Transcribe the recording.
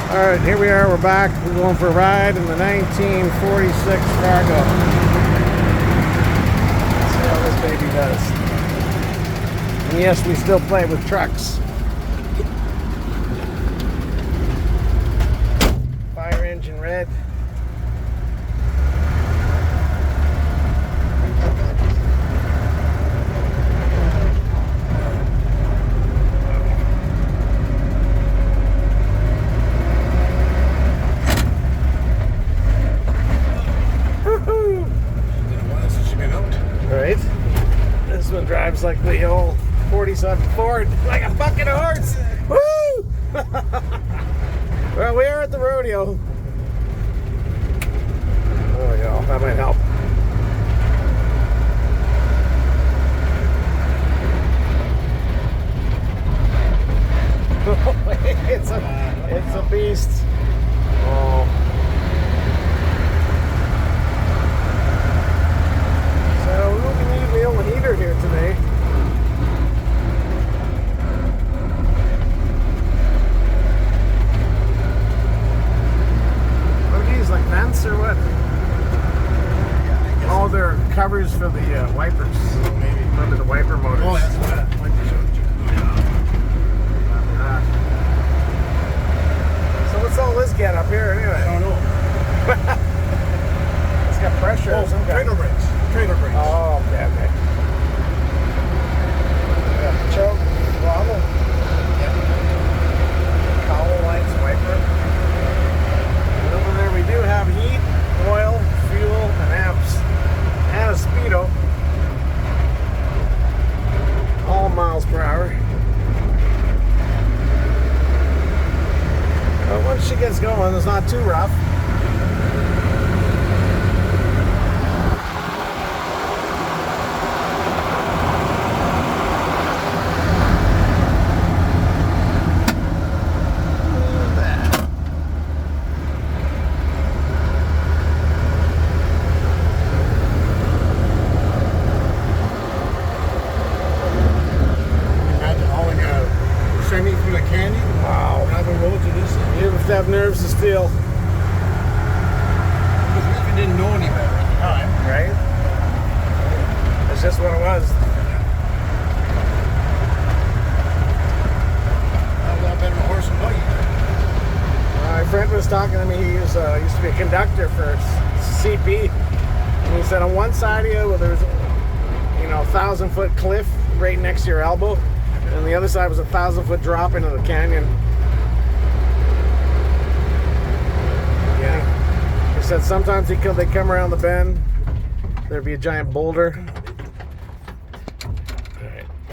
Alright, here we are, we're back. We're going for a ride in the 1946 Fargo. Let's see how this baby does. And yes, we still play with trucks. Fire engine red. Right? This one drives like the old 47 Ford, like a fucking horse. Woo! Well, we are at the rodeo. Oh yeah, that might help. it's a beast. Oh. So we will be needing the old heater here today. What are these, like vents or what? Oh, they're covers for the wipers. Maybe. Under the wiper motors. Oh, that's what So what's all this get up here anyway? I don't know. It's got pressure. Oh, some trailer brakes. Trailer brakes. Oh, okay, okay. Yeah, choke, throttle. Yeah. Cowl lights, wiper. And over there we do have heat, oil, fuel, and amps. And a speedo. All miles per hour. But once she gets going, it's not too rough. Semi through the canyon. Wow. Gravel roads of this. You have to have nerves to steal. Because we didn't know any better at the time. Right? That's just what it was. A lot better than a horse and buggy. My friend was talking to me. He used to be a conductor for CP. And he said on one side of you, there's, 1,000-foot cliff right next to your elbow. And the other side was a 1,000-foot drop into the canyon. Yeah. He said sometimes they come around the bend, there'd be a giant boulder. All right.